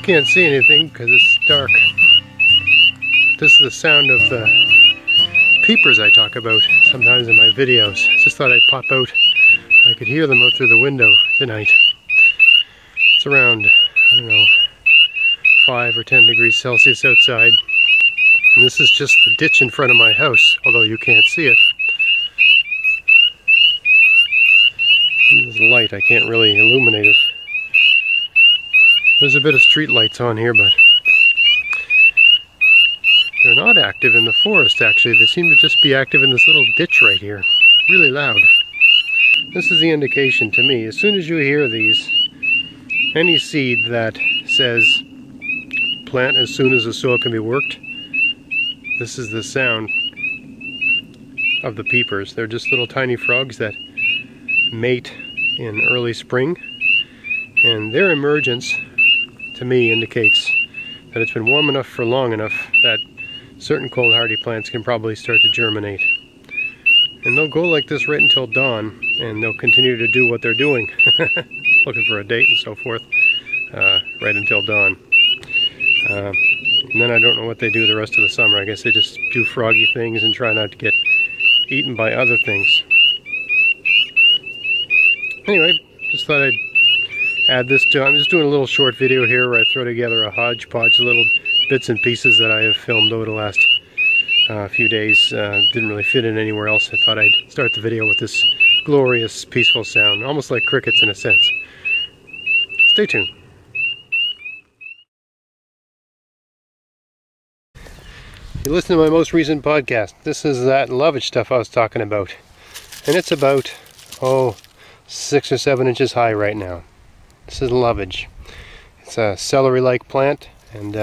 can't see anything because it's dark. This is the sound of the peepers I talk about sometimes in my videos. Just thought I'd pop out. I could hear them out through the window tonight. It's around, I don't know, 5 or 10 degrees Celsius outside. And this is just the ditch in front of my house, although you can't see it. There's light, I can't really illuminate it. There's a bit of street lights on here, but they're not active in the forest actually. They seem to just be active in this little ditch right here. Really loud. This is the indication to me. As soon as you hear these, any seed that says plant as soon as the soil can be worked, this is the sound of the peepers. They're just little tiny frogs that mate in early spring, and their emergence to me indicates that it's been warm enough for long enough that certain cold hardy plants can probably start to germinate. And they'll go like this right until dawn, and they'll continue to do what they're doing, looking for a date and so forth, right until dawn. And then I don't know what they do the rest of the summer. I guess they just do froggy things and try not to get eaten by other things. Anyway, just thought I'd add this to, I'm just doing a little short video here where I throw together a hodgepodge of little bits and pieces that I have filmed over the last few days. Didn't really fit in anywhere else. I thought I'd start the video with this glorious, peaceful sound, almost like crickets in a sense. Stay tuned. You listen to my most recent podcast. This is that Lovage stuff I was talking about. And it's about, 6 or 7 inches high right now. This is Lovage. It's a celery-like plant, and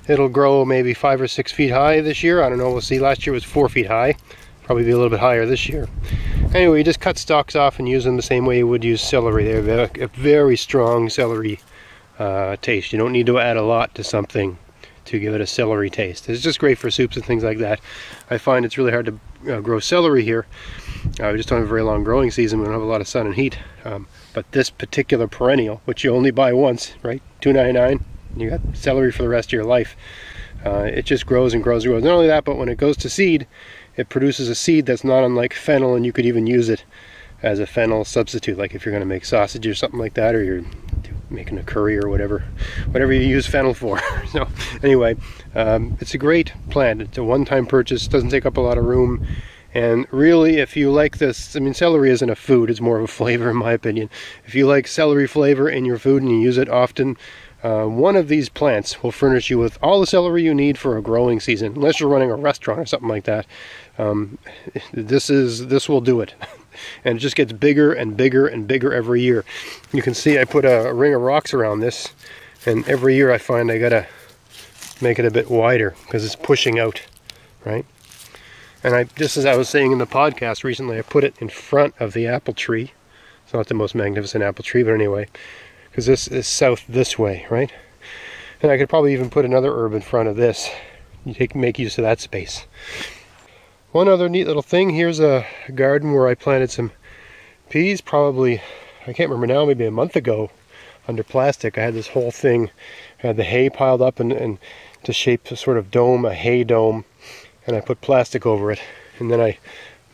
it'll grow maybe 5 or 6 feet high this year. I don't know, we'll see. Last year was 4 feet high. Probably be a little bit higher this year. Anyway, you just cut stalks off and use them the same way you would use celery. They have a very strong celery taste. You don't need to add a lot to something to give it a celery taste. It's just great for soups and things like that. I find it's really hard to grow celery here. We just don't have a very long growing season. We don't have a lot of sun and heat. But this particular perennial, which you only buy once, right? $2.99. You got celery for the rest of your life. It just grows and grows and grows. Not only that, but when it goes to seed, it produces a seed that's not unlike fennel, and you could even use it as a fennel substitute, like if you're going to make sausage or something like that, or you're making a curry or whatever you use fennel for. So anyway, it's a great plant. It's a one-time purchase, doesn't take up a lot of room, and really, if you like this, I mean, celery isn't a food, it's more of a flavor in my opinion. If you like celery flavor in your food and you use it often, one of these plants will furnish you with all the celery you need for a growing season, unless you're running a restaurant or something like that. This will do it. And it just gets bigger and bigger and bigger every year. You can see I put a ring of rocks around this, and every year I find I gotta make it a bit wider because it's pushing out, right? And just as I was saying in the podcast recently, I put it in front of the apple tree. It's not the most magnificent apple tree, but anyway, because this is south this way, right? And I could probably even put another herb in front of this. Make use of that space. One other neat little thing, here's a garden where I planted some peas, probably, I can't remember now, maybe a month ago, under plastic. I had this whole thing, I had the hay piled up and to shape a sort of dome, a hay dome, and I put plastic over it. And then I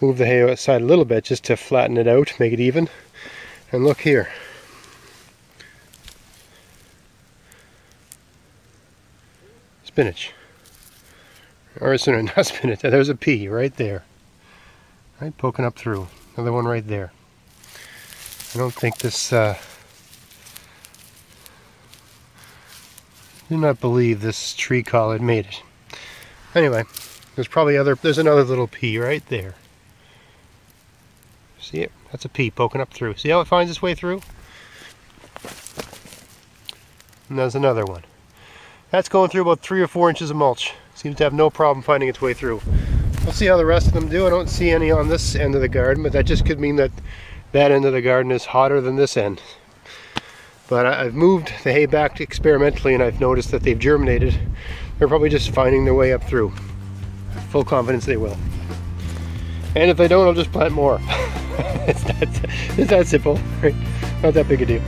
moved the hay aside a little bit just to flatten it out, make it even. And look here. Spinach. Or sorry, not spinach, there's a pea right there. Right, poking up through. Another one right there. I don't think this, do not believe this tree collard made it. Anyway, there's another little pea right there. See it? That's a pea poking up through. See how it finds its way through? And there's another one. That's going through about 3 or 4 inches of mulch. Seems to have no problem finding its way through. We'll see how the rest of them do. I don't see any on this end of the garden, but that just could mean that that end of the garden is hotter than this end. But I've moved the hay back experimentally, and I've noticed that they've germinated. They're probably just finding their way up through. Full confidence they will. And if they don't, I'll just plant more. It's that simple, right? Not that big a deal.